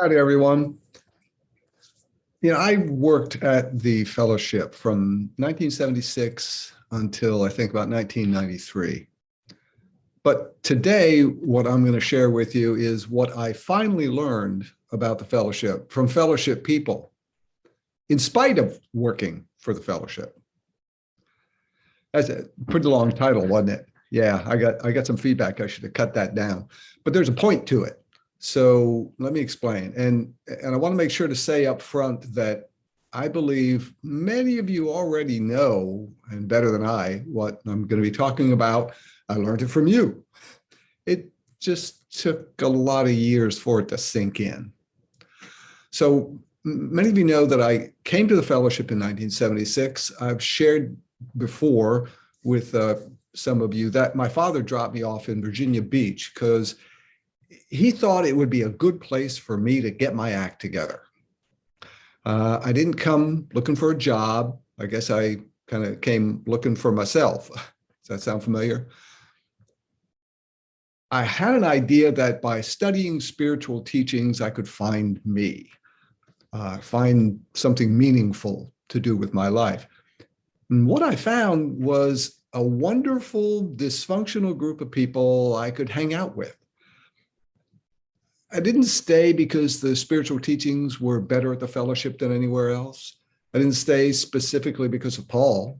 Howdy, everyone. I worked at the fellowship from 1976 until I think about 1993. But today, what I'm going to share with you is what I finally learned about the fellowship from fellowship people, in spite of working for the fellowship. That's a pretty long title, wasn't it? Yeah, I got some feedback. I should have cut that down. But there's a point to it. So let me explain. And I want to make sure to say up front that I believe many of you already know, and better than I, what I'm going to be talking about. I learned it from you. It just took a lot of years for it to sink in. So many of you know that I came to the fellowship in 1976. I've shared before with some of you that my father dropped me off in Virginia Beach because he thought it would be a good place for me to get my act together. I didn't come looking for a job. I guess I kind of came looking for myself. Does that sound familiar? I had an idea that by studying spiritual teachings, I could find me, find something meaningful to do with my life. And what I found was a wonderful, dysfunctional group of people I could hang out with. I didn't stay because the spiritual teachings were better at the fellowship than anywhere else. I didn't stay specifically because of Paul.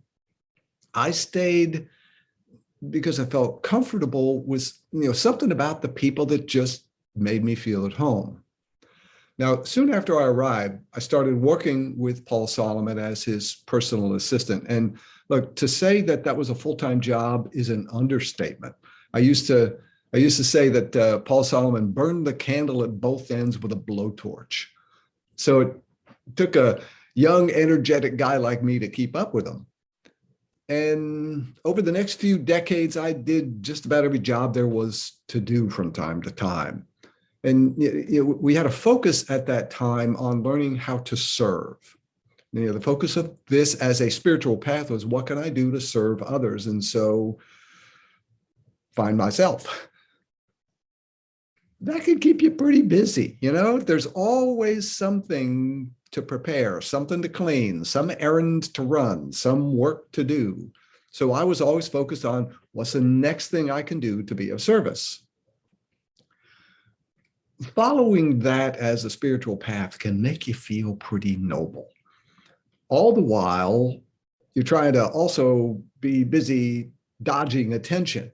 I stayed because I felt comfortable with something about the people that just made me feel at home. Now, soon after I arrived, I started working with Paul Solomon as his personal assistant. And look, to say that that was a full-time job is an understatement. I used to say that Paul Solomon burned the candle at both ends with a blowtorch. So it took a young, energetic guy like me to keep up with him. And over the next few decades, I did just about every job there was to do from time to time. And we had a focus at that time on learning how to serve. The focus of this as a spiritual path was, what can I do to serve others? And so find myself. That can keep you pretty busy. There's always something to prepare, something to clean, some errand to run, some work to do. So I was always focused on what's the next thing I can do to be of service. Following that as a spiritual path can make you feel pretty noble. All the while, you're trying to also be busy dodging attention.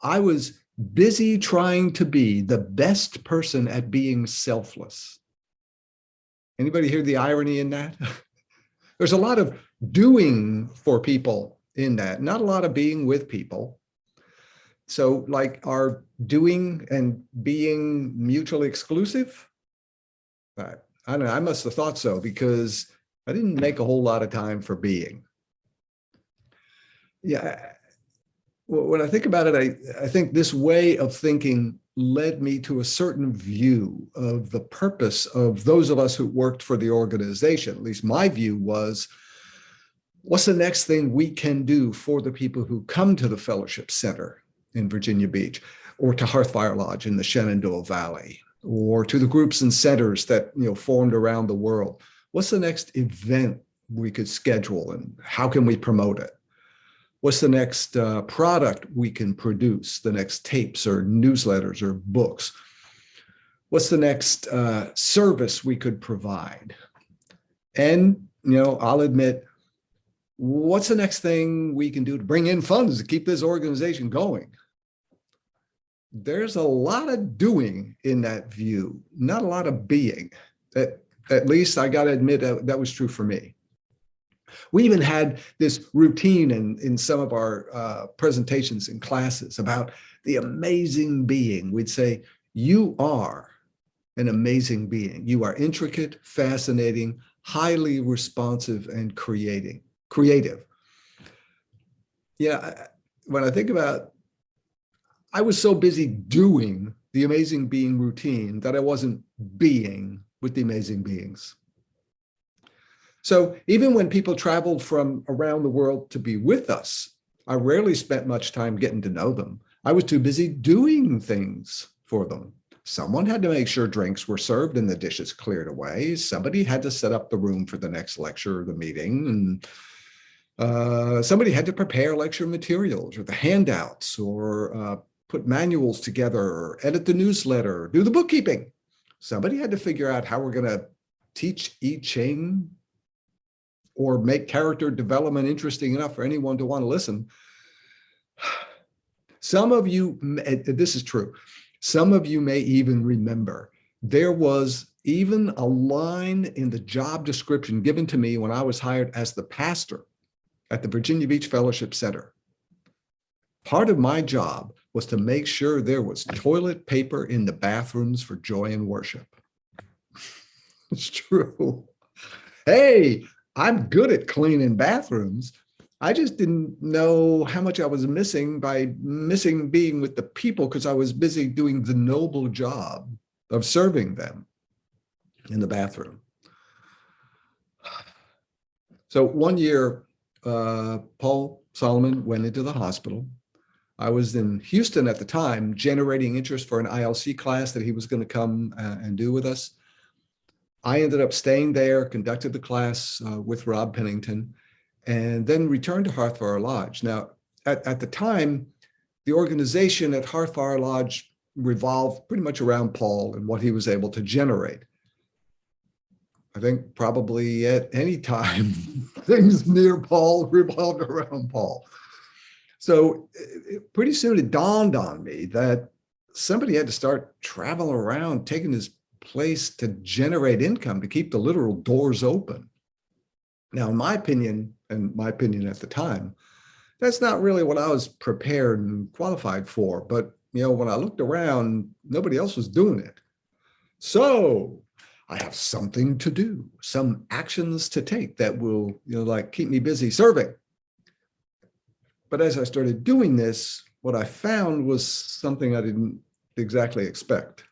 I was busy trying to be the best person at being selfless. Anybody hear the irony in that? There's a lot of doing for people in that, not a lot of being with people. So like, are doing and being mutually exclusive? I don't know, I must have thought so because I didn't make a whole lot of time for being. Yeah. When I think about it, I think this way of thinking led me to a certain view of the purpose of those of us who worked for the organization. At least my view was, what's the next thing we can do for the people who come to the Fellowship Center in Virginia Beach, or to Hearthfire Lodge in the Shenandoah Valley, or to the groups and centers that formed around the world? What's the next event we could schedule, and how can we promote it? What's the next product we can produce, the next tapes or newsletters or books? What's the next service we could provide? And, I'll admit, what's the next thing we can do to bring in funds to keep this organization going? There's a lot of doing in that view, not a lot of being. At least I got to admit that was true for me. We even had this routine in some of our presentations in classes about the amazing being. We'd say, you are an amazing being. You are intricate, fascinating, highly responsive, and creative. Yeah, when I think about, I was so busy doing the amazing being routine that I wasn't being with the amazing beings. So even when people traveled from around the world to be with us, I rarely spent much time getting to know them. I was too busy doing things for them. Someone had to make sure drinks were served and the dishes cleared away. Somebody had to set up the room for the next lecture or the meeting. And somebody had to prepare lecture materials or the handouts or put manuals together or edit the newsletter, do the bookkeeping. Somebody had to figure out how we're going to teach I Ching or make character development interesting enough for anyone to want to listen. Some of you, this is true, some of you may even remember there was even a line in the job description given to me when I was hired as the pastor at the Virginia Beach Fellowship Center. Part of my job was to make sure there was toilet paper in the bathrooms for joy and worship. It's true. Hey, I'm good at cleaning bathrooms. I just didn't know how much I was missing by missing being with the people because I was busy doing the noble job of serving them in the bathroom. So one year, Paul Solomon went into the hospital. I was in Houston at the time, generating interest for an ILC class that he was going to come and do with us. I ended up staying there, conducted the class with Rob Pennington, and then returned to Hearthfire Lodge. Now, at the time, the organization at Hearthfire Lodge revolved pretty much around Paul and what he was able to generate. I think probably at any time, things near Paul revolved around Paul. So pretty soon it dawned on me that somebody had to start traveling around, taking his place to generate income, to keep the literal doors open. Now, in my opinion, and my opinion at the time, that's not really what I was prepared and qualified for. But, when I looked around, nobody else was doing it. So I have something to do, some actions to take that will, keep me busy serving. But as I started doing this, what I found was something I didn't exactly expect.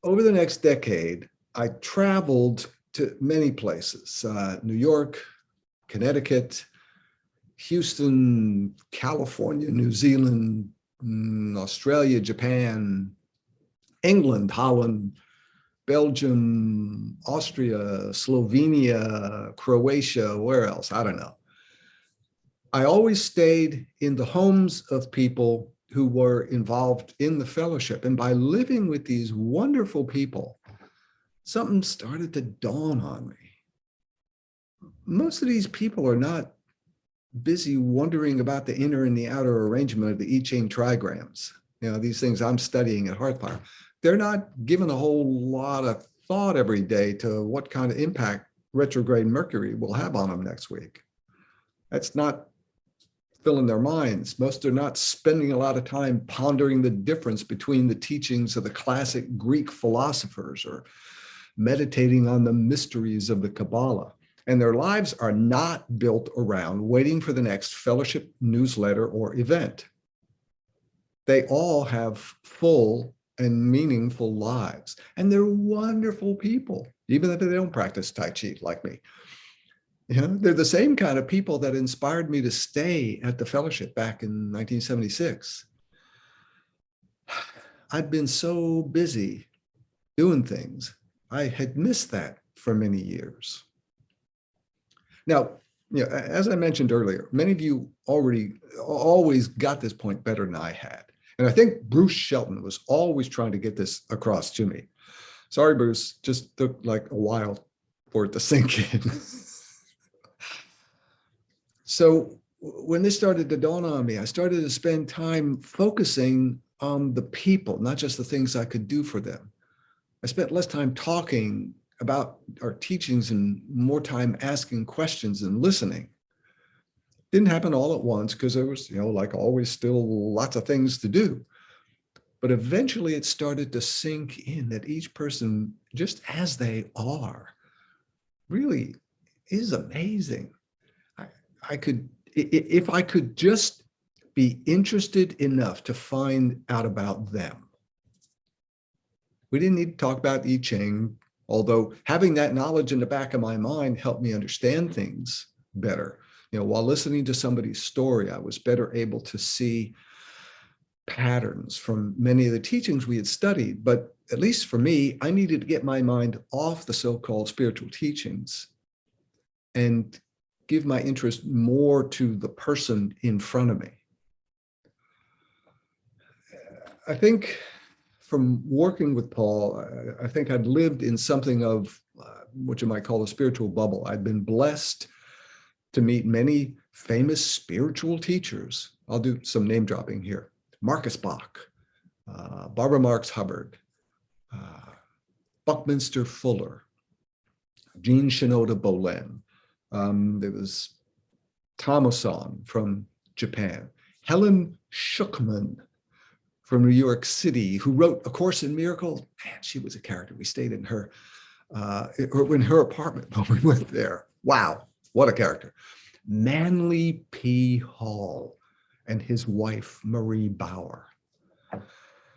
Over the next decade, I traveled to many places, New York, Connecticut, Houston, California, New Zealand, Australia, Japan, England, Holland, Belgium, Austria, Slovenia, Croatia, where else? I don't know. I always stayed in the homes of people who were involved in the fellowship. And by living with these wonderful people, something started to dawn on me. Most of these people are not busy wondering about the inner and the outer arrangement of the I Ching trigrams. These things I'm studying at Hearthfire. They're not given a whole lot of thought every day to what kind of impact retrograde Mercury will have on them next week. That's not filling their minds. Most are not spending a lot of time pondering the difference between the teachings of the classic Greek philosophers or meditating on the mysteries of the Kabbalah. And their lives are not built around waiting for the next fellowship newsletter or event. They all have full and meaningful lives. And they're wonderful people, even if they don't practice Tai Chi like me. They're the same kind of people that inspired me to stay at the fellowship back in 1976. I'd been so busy doing things, I had missed that for many years. Now, as I mentioned earlier, many of you always got this point better than I had. And I think Bruce Shelton was always trying to get this across to me. Sorry, Bruce, just took like a while for it to sink in. So when this started to dawn on me, I started to spend time focusing on the people, not just the things I could do for them. I spent less time talking about our teachings and more time asking questions and listening. Didn't happen all at once because there was, like always, still lots of things to do. But eventually it started to sink in that each person, just as they are, really is amazing. If I could just be interested enough to find out about them. We didn't need to talk about I Ching, although having that knowledge in the back of my mind helped me understand things better. While listening to somebody's story, I was better able to see patterns from many of the teachings we had studied, but at least for me, I needed to get my mind off the so-called spiritual teachings and give my interest more to the person in front of me. I think from working with Paul, I think I'd lived in something of what you might call a spiritual bubble. I'd been blessed to meet many famous spiritual teachers. I'll do some name dropping here. Marcus Bach, Barbara Marx Hubbard, Buckminster Fuller, Jean Shinoda Bolen. There was Thomason from Japan, Helen Schuckman from New York City, who wrote A Course in Miracles. Man, she was a character. We stayed in her apartment when we went there. Wow, what a character. Manly P. Hall and his wife, Marie Bauer.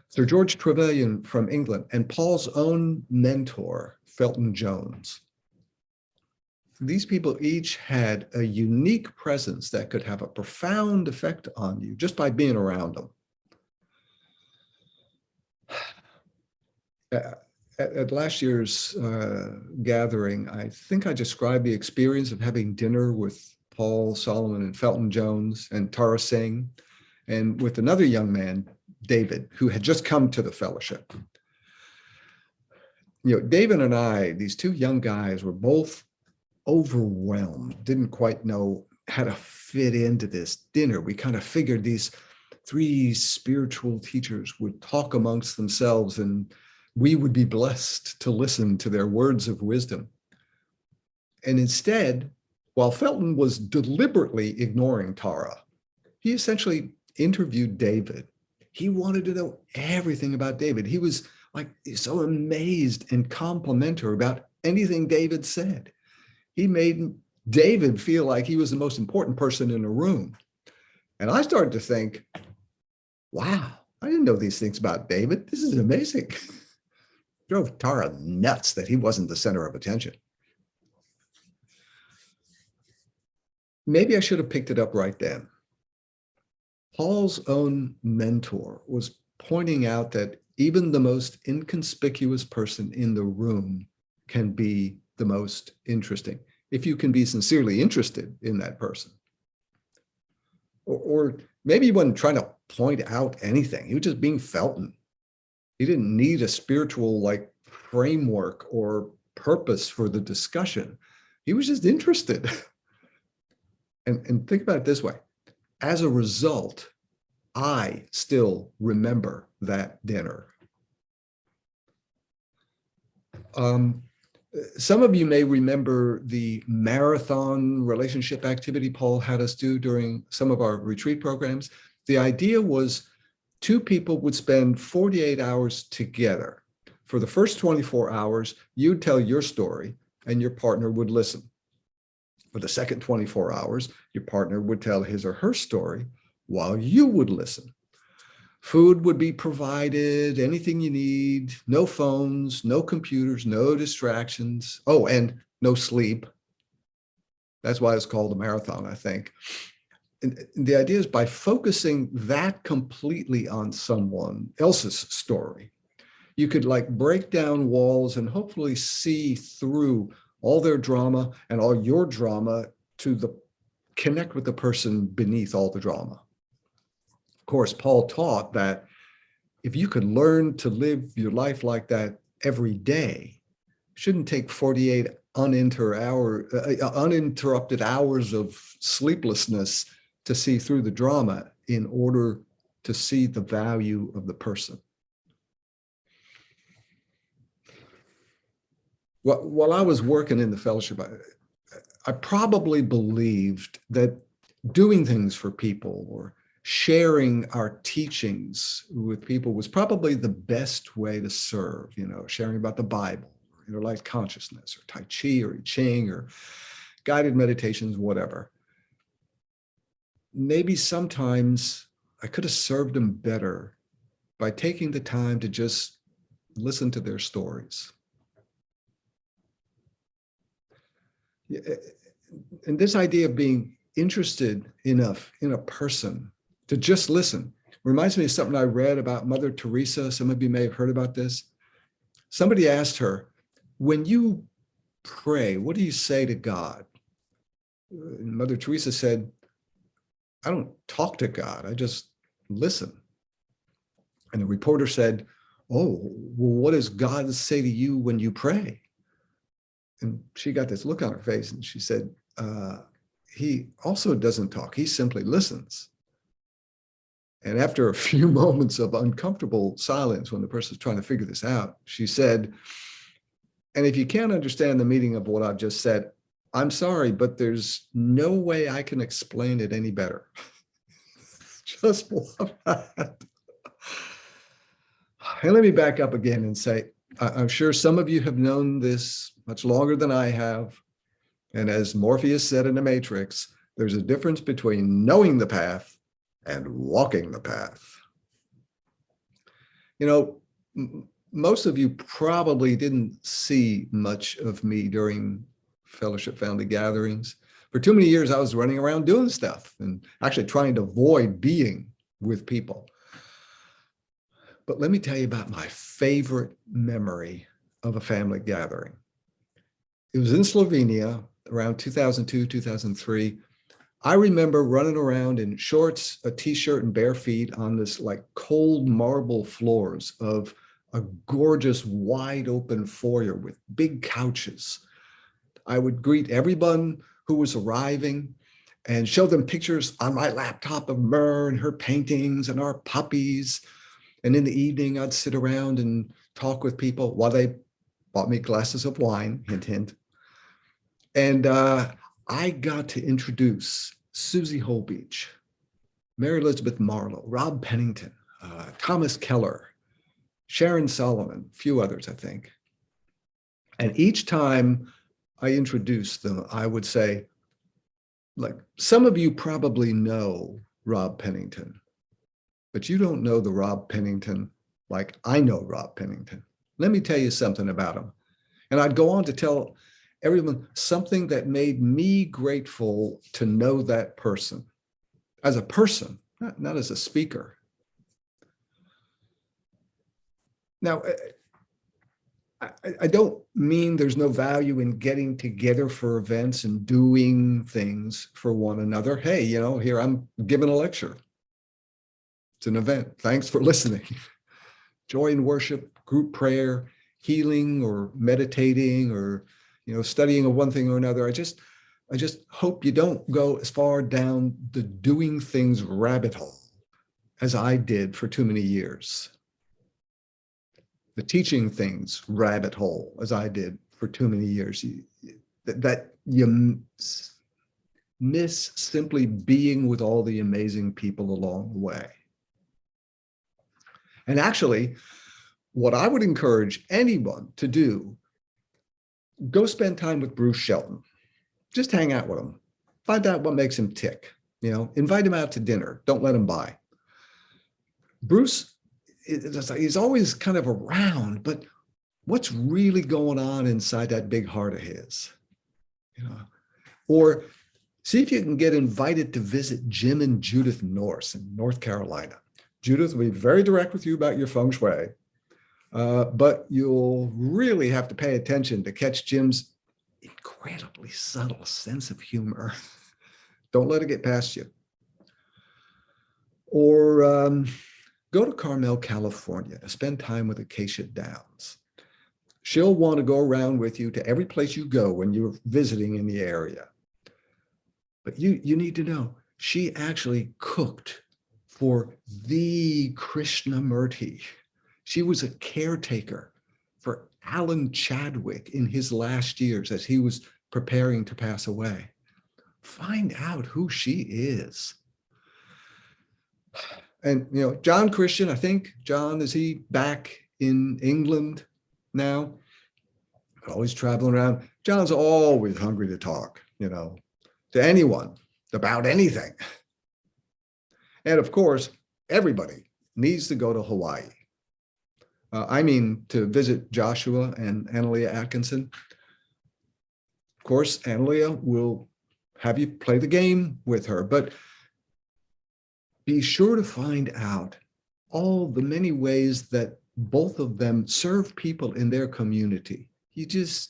Sir George Trevelyan from England, and Paul's own mentor, Felton Jones. These people each had a unique presence that could have a profound effect on you just by being around them. At last year's gathering, I think I described the experience of having dinner with Paul Solomon and Felton Jones and Tara Singh, and with another young man, David, who had just come to the fellowship. David and I, these two young guys, were both overwhelmed, didn't quite know how to fit into this dinner. We kind of figured these three spiritual teachers would talk amongst themselves and we would be blessed to listen to their words of wisdom. And instead, while Felton was deliberately ignoring Tara, he essentially interviewed David. He wanted to know everything about David. He was like so amazed and complimentary about anything David said. He made David feel like he was the most important person in the room. And I started to think, wow, I didn't know these things about David. This is amazing. Drove Tara nuts that he wasn't the center of attention. Maybe I should have picked it up right then. Paul's own mentor was pointing out that even the most inconspicuous person in the room can be the most interesting, if you can be sincerely interested in that person. Or maybe he wasn't trying to point out anything. He was just being Felton. He didn't need a spiritual framework or purpose for the discussion. He was just interested. And think about it this way. As a result, I still remember that dinner. Some of you may remember the marathon relationship activity Paul had us do during some of our retreat programs. The idea was two people would spend 48 hours together. For the first 24 hours, you'd tell your story and your partner would listen. For the second 24 hours, your partner would tell his or her story while you would listen. Food would be provided, anything you need, no phones, no computers, no distractions. Oh, and no sleep. That's why it's called a marathon, I think. And the idea is by focusing that completely on someone else's story, you could break down walls and hopefully see through all their drama and all your drama to connect with the person beneath all the drama. Of course, Paul taught that if you could learn to live your life like that every day, it shouldn't take 48 uninterrupted hours of sleeplessness to see through the drama in order to see the value of the person. While I was working in the fellowship, I probably believed that doing things for people or sharing our teachings with people was probably the best way to serve, sharing about the Bible, or inner life consciousness, or Tai Chi, or I Ching, or guided meditations, whatever. Maybe sometimes I could have served them better by taking the time to just listen to their stories. And this idea of being interested enough in a person to just listen Reminds me of something I read about Mother Teresa. Some of you may have heard about this. Somebody asked her, when you pray, what do you say to God? And Mother Teresa said, I don't talk to God, I just listen. And the reporter said, oh, well, what does God say to you when you pray? And she got this look on her face and she said, he also doesn't talk, he simply listens. And after a few moments of uncomfortable silence when the person's trying to figure this out, she said, and if you can't understand the meaning of what I've just said, I'm sorry, but there's no way I can explain it any better. Just love that. And let me back up again and say, I'm sure some of you have known this much longer than I have. And as Morpheus said in The Matrix, there's a difference between knowing the path and walking the path. You know, most of you probably didn't see much of me during fellowship family gatherings. For too many years, I was running around doing stuff and actually trying to avoid being with people. But let me tell you about my favorite memory of a family gathering. It was in Slovenia around 2002, 2003. I remember running around in shorts, a t-shirt, and bare feet on this like cold marble floors of a gorgeous wide open foyer with big couches. I would greet everyone who was arriving and show them pictures on my laptop of Myrrh and her paintings and our puppies. And in the evening, I'd sit around and talk with people while they bought me glasses of wine, hint, hint. And I got to introduce Susie Holbeach, Mary Elizabeth Marlowe, Rob Pennington, Thomas Keller, Sharon Solomon, a few others, I think. And each time I introduced them, I would say, like, some of you probably know Rob Pennington, but you don't know the Rob Pennington like I know Rob Pennington. Let me tell you something about him. And I'd go on to tell everyone something that made me grateful to know that person as a person, not as a speaker. Now, I don't mean there's no value in getting together for events and doing things for one another. Hey, you know, here I'm giving a lecture. It's an event. Thanks for listening. Joy in worship, group prayer, healing or meditating or, you know, studying of one thing or another. I just hope you don't go as far down the doing things rabbit hole as I did for too many years. The teaching things rabbit hole as I did for too many years. That you miss simply being with all the amazing people along the way. And actually, what I would encourage anyone to do, go spend time with Bruce Shelton. Just hang out with him. Find out what makes him tick. You know, invite him out to dinner. Don't let him buy. Bruce, he's always kind of around, but what's really going on inside that big heart of his? You know, or see if you can get invited to visit Jim and Judith Norse in North Carolina. Judith will be very direct with you about your feng shui, but you'll really have to pay attention to catch Jim's incredibly subtle sense of humor. Don't let it get past you. Or go to Carmel, California, spend time with Acacia Downs. She'll want to go around with you to every place you go when you're visiting in the area. But you need to know, she actually cooked for the Krishnamurti. She was a caretaker for Alan Chadwick in his last years as he was preparing to pass away. Find out who she is. And, you know, John Christian, I think, John, is he back in England now? Always traveling around. John's always hungry to talk, you know, to anyone about anything. And of course, everybody needs to go to Hawaii. I mean, to visit Joshua and Analia Atkinson. Of course, Analia will have you play the game with her, but be sure to find out all the many ways that both of them serve people in their community. It's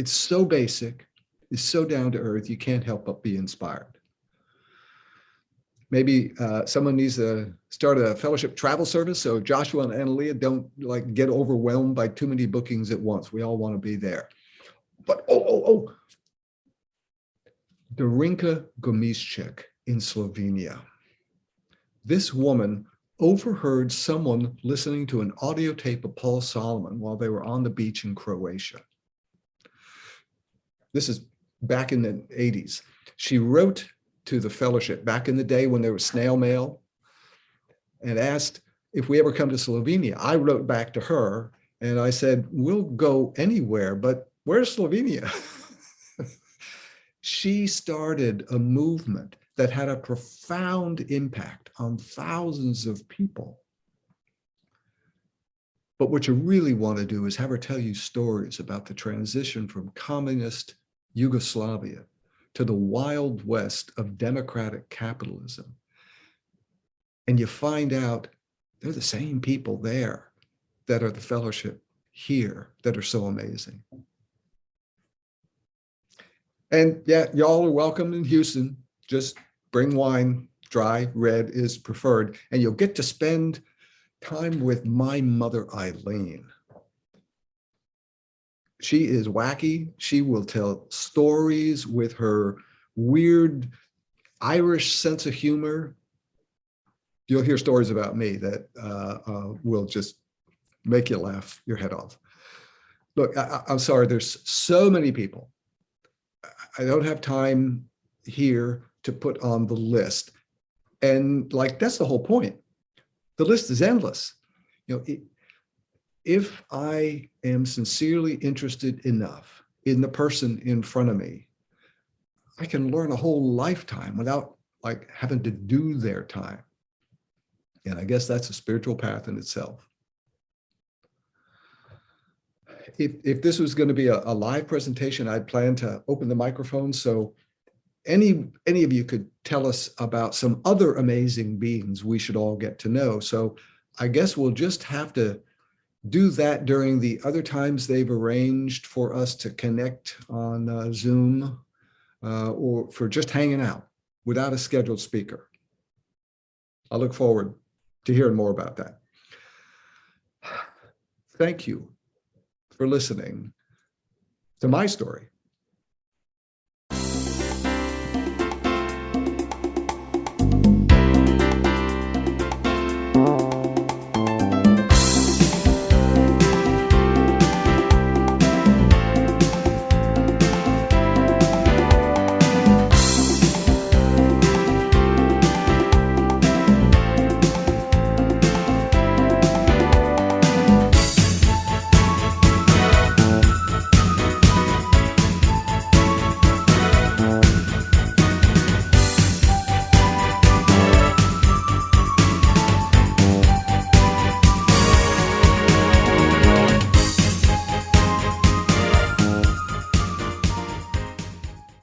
so basic, it's so down to earth, you can't help but be inspired. Maybe someone needs to start a fellowship travel service so Joshua and Analia don't like get overwhelmed by too many bookings at once. We all want to be there. But Darinka Gomischek in Slovenia. This woman overheard someone listening to an audio tape of Paul Solomon while they were on the beach in Croatia. This is back in the 80s. She wrote to the fellowship back in the day when there was snail mail and asked if we ever come to Slovenia. I wrote back to her and I said, we'll go anywhere, but where's Slovenia? She started a movement that had a profound impact on thousands of people. But what you really want to do is have her tell you stories about the transition from communist Yugoslavia to the wild west of democratic capitalism. And you find out they're the same people there that are the fellowship here that are so amazing. And yeah, y'all are welcome in Houston. Just bring wine, dry, red is preferred. And you'll get to spend time with my mother, Eileen. She is wacky. She will tell stories with her weird Irish sense of humor. You'll hear stories about me that will just make you laugh your head off. Look, I'm sorry, there's so many people. I don't have time here to put on the list. And like, that's the whole point. The list is endless. You know, if I am sincerely interested enough in the person in front of me, I can learn a whole lifetime without like having to do their time. And I guess that's a spiritual path in itself. If this was going to be a live presentation, I'd plan to open the microphone so any of you could tell us about some other amazing beings we should all get to know. So I guess we'll just have to do that during the other times they've arranged for us to connect on Zoom or for just hanging out without a scheduled speaker. I look forward to hearing more about that. Thank you for listening to my story